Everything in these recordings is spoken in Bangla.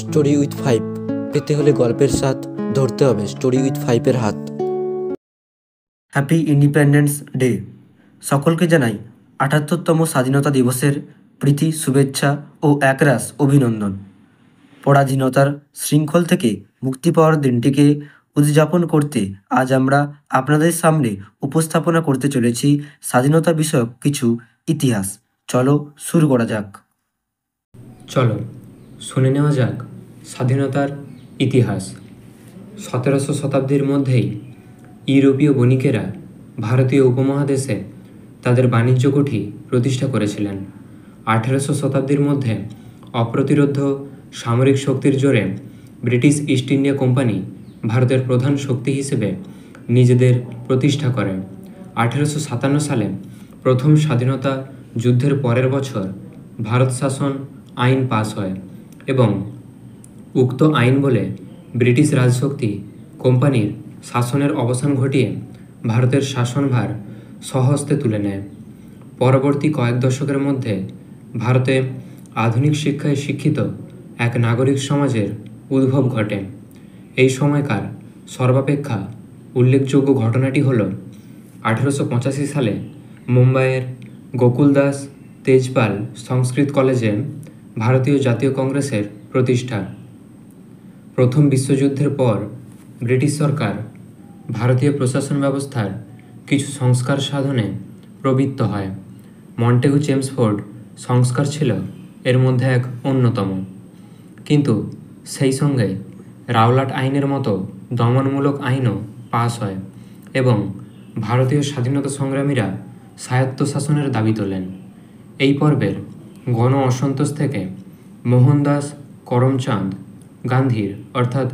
স্টোরি উইথ ফাইভ পেতে হলে গল্পের স্বাদ ধরতে হবে স্টোরি উইথ ফাইভের হাত। Happy independence day. সকলকে জানাই ৭৮তম স্বাধীনতা দিবসের প্রীতি, শুভেচ্ছা ও একরাশ অভিনন্দন। পরাধীনতার শৃঙ্খল থেকে মুক্তি পাওয়ার দিনটিকে উদযাপন করতে আজ আমরা আপনাদের সামনে উপস্থাপনা করতে চলেছি স্বাধীনতা বিষয়ক কিছু ইতিহাস। চলো শুরু করা যাক। চলো শুনে নেওয়া যাক স্বাধীনতার ইতিহাস। ১৭শো শতাব্দীর মধ্যেই ইউরোপীয় বণিকেরা ভারতীয় উপমহাদেশে তাদের বাণিজ্য কুঠি প্রতিষ্ঠা করেছিলেন। ১৮শো শতাব্দীর মধ্যে অপ্রতিরোধ্য সামরিক শক্তির জোরে ব্রিটিশ ইস্ট ইন্ডিয়া কোম্পানি ভারতের প্রধান শক্তি হিসেবে নিজেদের প্রতিষ্ঠা করে। ১৮৫৭ সালে প্রথম স্বাধীনতা যুদ্ধের পরের বছর ভারত শাসন আইন পাস হয় এবং উক্ত আইন বলে ব্রিটিশ রাজশক্তি কোম্পানির শাসনের অবসান ঘটিয়ে ভারতের শাসনভার স্বহস্তে তুলে নেয়। পরবর্তী কয়েক দশকের মধ্যে ভারতে আধুনিক শিক্ষায় শিক্ষিত এক নাগরিক সমাজের উদ্ভব ঘটে। এই সময়কার সর্বাপেক্ষা উল্লেখযোগ্য ঘটনাটি হল ১৮৮৫ সালে মুম্বাইয়ের গোকুলদাস তেজপাল সংস্কৃত কলেজে ভারতীয় জাতীয় কংগ্রেসের প্রতিষ্ঠা। প্রথম বিশ্বযুদ্ধের পর ব্রিটিশ সরকার ভারতীয় প্রশাসন ব্যবস্থার কিছু সংস্কার সাধনে প্রবৃত্ত হয়। মন্টেগু চেমসফোর্ড সংস্কার ছিল এর মধ্যে এক অন্যতম, কিন্তু সেই সঙ্গে রাওলাট আইনের মতো দমনমূলক আইনও পাস হয় এবং ভারতীয় স্বাধীনতা সংগ্রামীরা স্বায়ত্তশাসনের দাবি তোলেন। এই পর্বের গণ অসন্তোষ থেকে মোহনদাস করমচাঁদ গান্ধীর অর্থাৎ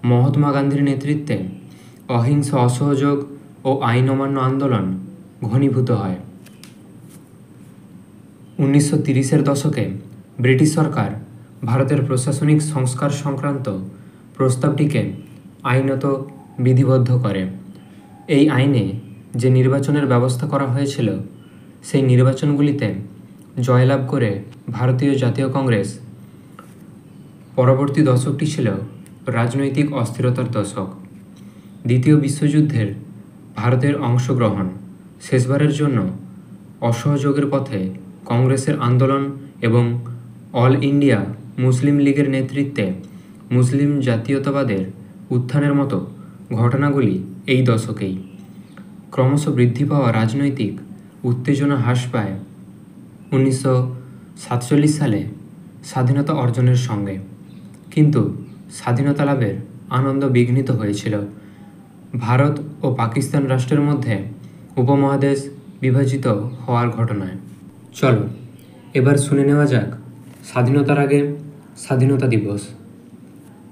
মহাত্মা গান্ধীর নেতৃত্বে অহিংস অসহযোগ ও আইন অমান্য আন্দোলন ঘনীভূত হয়। ১৯৩০-এর দশকে ব্রিটিশ সরকার ভারতের প্রশাসনিক সংস্কার সংক্রান্ত প্রস্তাবটিকে আইনত বিধিবদ্ধ করে। এই আইনে যে নির্বাচনের ব্যবস্থা করা হয়েছিল সেই নির্বাচনগুলিতে জয়লাভ করে ভারতীয় জাতীয় কংগ্রেস। পরবর্তী দশকটি ছিল রাজনৈতিক অস্থিরতার দশক। দ্বিতীয় বিশ্বযুদ্ধের ভারতের অংশগ্রহণ শেষবারের জন্য অসহযোগের পথে কংগ্রেসের আন্দোলন এবং অল ইন্ডিয়া মুসলিম লীগের নেতৃত্বে মুসলিম জাতীয়তাবাদের উত্থানের মতো ঘটনাগুলি এই দশকেই। ক্রমশ বৃদ্ধি পাওয়া রাজনৈতিক উত্তেজনা হ্রাস পায় ১৯৪৭ সালে স্বাধীনতা অর্জনের সঙ্গে, কিন্তু স্বাধীনতা লাভের আনন্দ বিঘ্নিত হয়েছিল ভারত ও পাকিস্তান রাষ্ট্রের মধ্যে উপমহাদেশ বিভাজিত হওয়ার ঘটনায়। চলো এবার শুনে নেওয়া যাক স্বাধীনতার আগে স্বাধীনতা দিবস।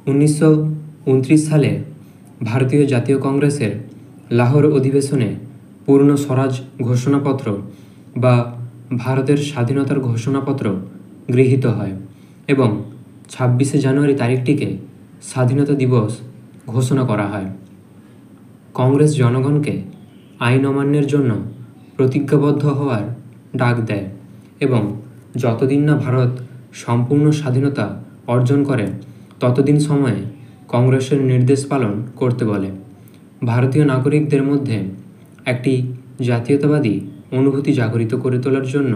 ১৯২৯ সালে ভারতীয় জাতীয় কংগ্রেসের লাহোর অধিবেশনে পূর্ণ স্বরাজ ঘোষণাপত্র বা ভারতের স্বাধীনতার ঘোষণাপত্র গৃহীত হয় এবং ২৬শে জানুয়ারি তারিখটিকে স্বাধীনতা দিবস ঘোষণা করা হয়। কংগ্রেস জনগণকে আইন অমান্যের জন্য প্রতিজ্ঞাবদ্ধ হওয়ার ডাক দেয় এবং যতদিন না ভারত সম্পূর্ণ স্বাধীনতা অর্জন করে ততদিন সময়ে কংগ্রেসের নির্দেশ পালন করতে বলে। ভারতীয় নাগরিকদের মধ্যে একটি জাতীয়তাবাদী অনুভূতি জাগরিত করে তোলার জন্য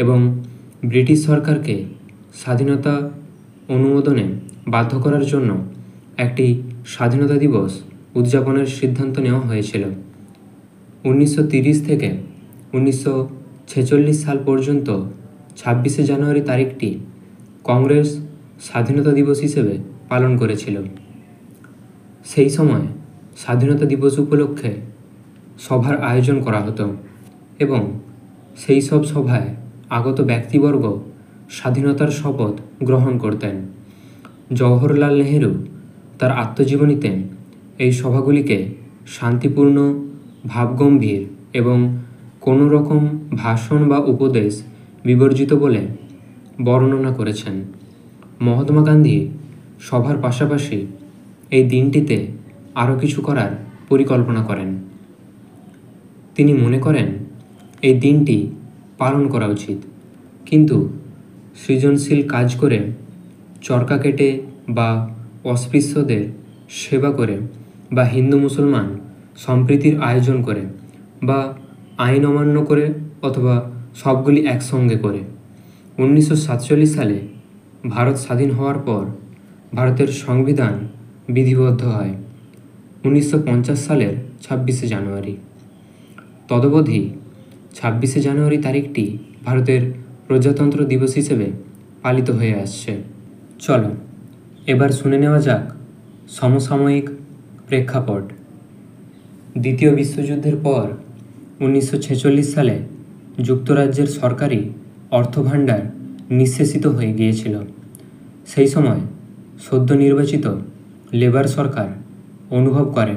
এবং ব্রিটিশ সরকারকে স্বাধীনতা অনুমোদনে বাধ্য করার জন্য একটি স্বাধীনতা দিবস উদযাপনের সিদ্ধান্ত নেওয়া হয়েছিল। ১৯৩০ থেকে ১৯৪৬ সাল পর্যন্ত ২৬শে জানুয়ারি তারিখটি কংগ্রেস স্বাধীনতা দিবস হিসেবে পালন করেছিল। সেই সময় স্বাধীনতা দিবস উপলক্ষে সভার আয়োজন করা হতো এবং সেই সব সভায় আগত ব্যক্তিবর্গ স্বাধীনতার শপথ গ্রহণ করতেন। জওহরলাল নেহেরু তার আত্মজীবনীতে এই সভাগুলিকে শান্তিপূর্ণ, ভাবগম্ভীর এবং কোনো রকম ভাষণ বা উপদেশ বিবর্জিত বলে বর্ণনা করেছেন। মহাত্মা গান্ধী সভার পাশাপাশি এই দিনটিতে আরও কিছু করার পরিকল্পনা করেন। তিনি মনে করেন এই দিনটি পালন করা উচিত, কিন্তু সৃজনশীল কাজ করে, চরকা কেটে বা অস্পৃশ্যদের সেবা করে বা হিন্দু মুসলমান সম্প্রীতির আয়োজন করে বা আইন অমান্য করে অথবা সবগুলি একসঙ্গে করে। 1947 সালে ভারত স্বাধীন হওয়ার পর ভারতের সংবিধান বিধিবদ্ধ হয় 1950 সালের 26শে জানুয়ারি। তদবধি 26শে জানুয়ারি তারিখটি ভারতের প্রজাতন্ত্র দিবস হিসেবে পালিত হয়ে আসছে। চলো এবার শুনে নেওয়া যাক সমসাময়িক প্রেক্ষাপট। দ্বিতীয় বিশ্বযুদ্ধের পর 1946 সালে যুক্তরাজ্যের সরকারি অর্থভাণ্ডার নিঃশেষিত হয়ে গিয়েছিল। সেই সময় সদ্য নির্বাচিত লেবার সরকার অনুভব করে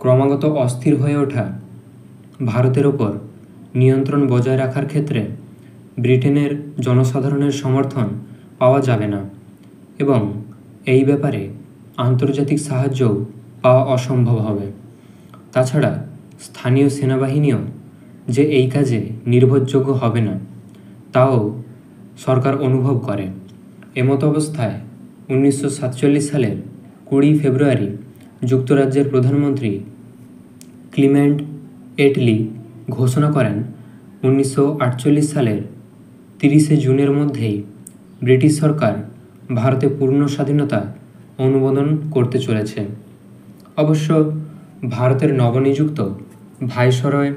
ক্রমাগত অস্থির হয়ে ওঠা ভারতের ওপর নিয়ন্ত্রণ বজায় রাখার ক্ষেত্রে ব্রিটেনের জনসাধারণের সমর্থন পাওয়া যাবে না এবং এই ব্যাপারে আন্তর্জাতিক সাহায্যও পাওয়া অসম্ভব হবে। তাছাড়া স্থানীয় সেনাবাহিনীও যে এই কাজে নির্ভরযোগ্য হবে না তাও সরকার অনুভব করে। এমতো অবস্থায় 1947 সালের 20 ফেব্রুয়ারি যুক্তরাজ্যের প্রধানমন্ত্রী ক্লিমেন্ট এটলি ঘোষণা করেন 1948 সালের 30শে জুনের মধ্যেই ব্রিটিশ সরকার ভারতে পূর্ণ স্বাধীনতা অনুমোদন করতে চলেছে। অবশ্য ভারতের নবনিযুক্ত ভাইসরয়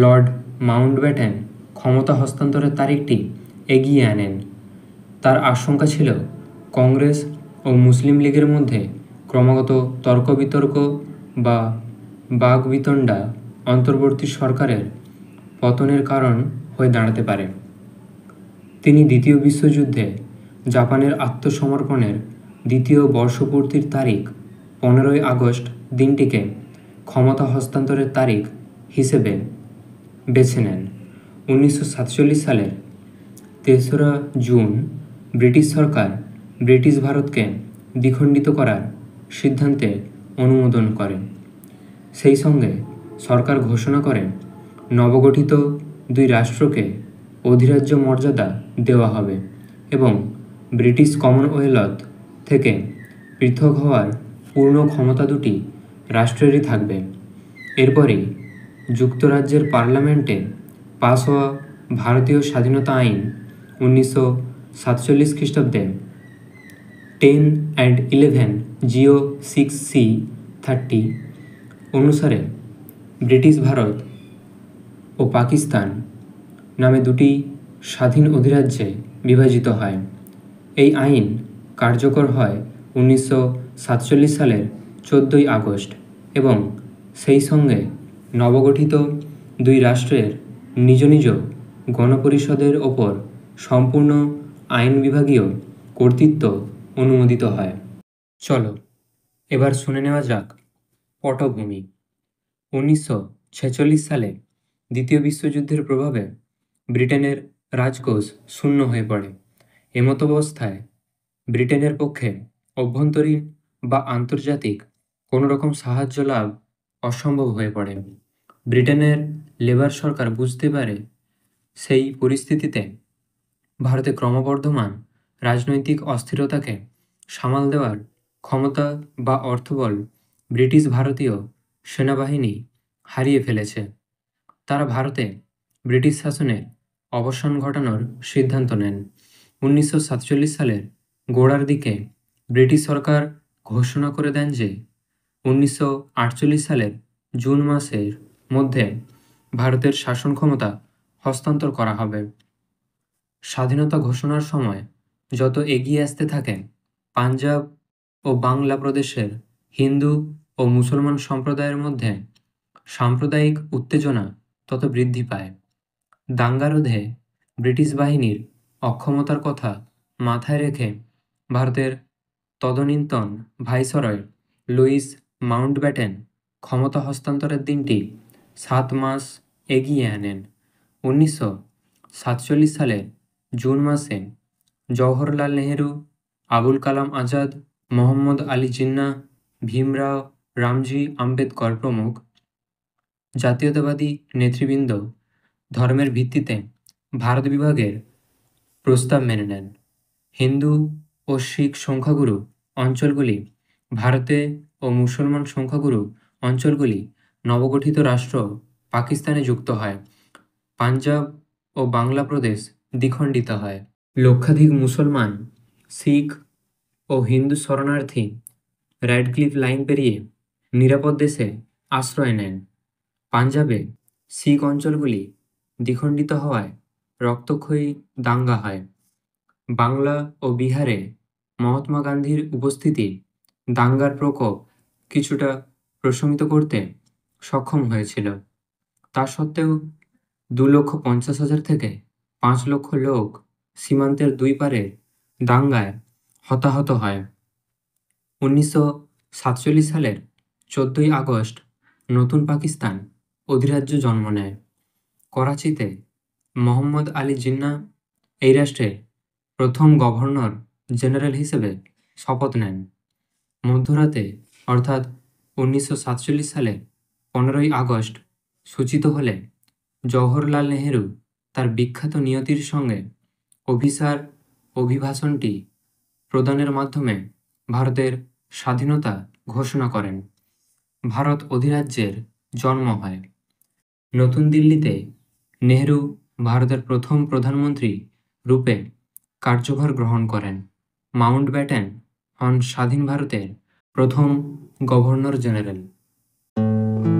লর্ড মাউন্টব্যাটেন ক্ষমতা হস্তান্তরের তারিখটি এগিয়ে আনেন। তার আশঙ্কা ছিল কংগ্রেস ও মুসলিম লীগের মধ্যে ক্রমাগত তর্ক বিতর্ক বা বাকবিতণ্ডা অন্তর্বর্তী সরকারের পতনের কারণ হয়ে দাঁড়াতে পারে। তিনি দ্বিতীয় বিশ্বযুদ্ধে জাপানের আত্মসমর্পণের দ্বিতীয় বর্ষপূর্তির তারিখ 15ই আগস্ট দিনটিকে ক্ষমতা হস্তান্তরের তারিখ হিসেবে বেছে নেন। 1947 সালের 3রা জুন ব্রিটিশ সরকার ব্রিটিশ ভারতকে দ্বিখণ্ডিত করার সিদ্ধান্তে অনুমোদন করে। সেই সঙ্গে সরকার ঘোষণা করে নবগঠিত দুই রাষ্ট্রকে অধিরাজ্য মর্যাদা দেওয়া হবে এবং ব্রিটিশ কমনওয়েলথ থেকে পৃথক হওয়ার পূর্ণ ক্ষমতা দুটি রাষ্ট্রেরই থাকবে। এরপরই যুক্তরাজ্যের পার্লামেন্টে পাস হওয়া ভারতীয় স্বাধীনতা আইন 1947 খ্রিস্টাব্দে 10 and 11 জিও 6C 30 অনুসারে ব্রিটিশ ভারত ও পাকিস্তান নামে দুটি স্বাধীন অধিরাজ্যে বিভাজিত হয়। এই আইন কার্যকর হয় 1947 সালের 14ই আগস্ট এবং সেই সঙ্গে নবগঠিত দুই রাষ্ট্রের নিজ নিজ গণপরিষদের ওপর সম্পূর্ণ আইন বিভাগীয় কর্তৃত্ব অনুমোদিত হয়। চলো এবার শুনে নেওয়া যাক পটভূমি। 1946 সালে দ্বিতীয় বিশ্বযুদ্ধের প্রভাবে ব্রিটেনের রাজকোষ শূন্য হয়ে পড়ে। এমতো অবস্থায় ব্রিটেনের পক্ষে অভ্যন্তরীণ বা আন্তর্জাতিক কোনো রকম সাহায্য লাভ অসম্ভব হয়ে পড়ে। ব্রিটেনের লেবার সরকার বুঝতে পারে সেই পরিস্থিতিতে ভারতে ক্রমবর্ধমান রাজনৈতিক অস্থিরতাকে সামাল দেওয়ার ক্ষমতা বা অর্থবল ব্রিটিশ ভারতীয় সেনাবাহিনী হারিয়ে ফেলেছে। তারা ভারতে ব্রিটিশ শাসনের অবসান ঘটানোর সিদ্ধান্ত নেন। 1947 সালের গোড়ার দিকে ব্রিটিশ সরকার ঘোষণা করে দেন যে 1948 সালের জুন মাসের মধ্যে ভারতের শাসন ক্ষমতা হস্তান্তর করা হবে। স্বাধীনতা ঘোষণার সময় যত এগিয়ে আসতে থাকে পাঞ্জাব ও বাংলা প্রদেশের হিন্দু ও মুসলমান সম্প্রদায়ের মধ্যে সাম্প্রদায়িক উত্তেজনা তত বৃদ্ধি পায়। দাঙ্গা রোধে ব্রিটিশ বাহিনীর অক্ষমতার কথা মাথায় রেখে ভারতের তদনীন্তন ভাইসরয় লুইস মাউন্টব্যাটেন ক্ষমতা হস্তান্তরের দিনটি 7 মাস এগিয়ে আনেন। 1947 সালের জুন মাসে জওহরলাল নেহেরু, আবুল কালাম আজাদ, মোহাম্মদ আলী জিন্নাহ, ভীমরাও রামজি আম্বেদকর প্রমুখ জাতীয়তাবাদী নেতৃবৃন্দ ধর্মের ভিত্তিতে ভারত বিভাগের প্রস্তাব মেনে নেন। হিন্দু ও শিখ সংখ্যাগুরু অঞ্চলগুলি ভারতে ও মুসলমান সংখ্যাগুরু অঞ্চলগুলি নবগঠিত রাষ্ট্র পাকিস্তানে যুক্ত হয়। পাঞ্জাব ও বাংলা প্রদেশ দ্বিখণ্ডিত হয়। লক্ষাধিক মুসলমান, শিখ ও হিন্দু শরণার্থী র্যাডক্লিফ লাইন পেরিয়ে নিরাপদ দেশে আশ্রয় নেন। পাঞ্জাবে শিখ অঞ্চলগুলি দ্বিখণ্ডিত হওয়ায় রক্তক্ষয়ী দাঙ্গা হয়। বাংলা ও বিহারে মহাত্মা গান্ধীর উপস্থিতি দাঙ্গার প্রকোপ কিছুটা প্রশমিত করতে সক্ষম হয়েছিল। তা সত্ত্বেও 2,50,000 থেকে 5 লক্ষ লোক সীমান্তের দুই পারে দাঙ্গায় হতাহত হয়। 1947 সালের 14ই আগস্ট নতুন পাকিস্তান অধিরাজ্য জন্ম নেয়। করাচিতে মোহাম্মদ আলী জিন্নাহ এই রাষ্ট্রের প্রথম গভর্নর জেনারেল হিসেবে শপথ নেন। মধ্যরাতে অর্থাৎ 1947 সালের 15ই আগস্ট সূচিত হলে জওহরলাল নেহেরু তার বিখ্যাত নিয়তির সঙ্গে অভিসার অভিভাষণটি প্রদানের মাধ্যমে ভারতের স্বাধীনতা ঘোষণা করেন। ভারত অধিরাজ্যের জন্ম হয়। নতুন দিল্লিতে নেহেরু ভারতের প্রথম প্রধানমন্ত্রী রূপে কার্যভার গ্রহণ করেন। মাউন্টব্যাটেন হন স্বাধীন ভারতের প্রথম গভর্নর জেনারেল।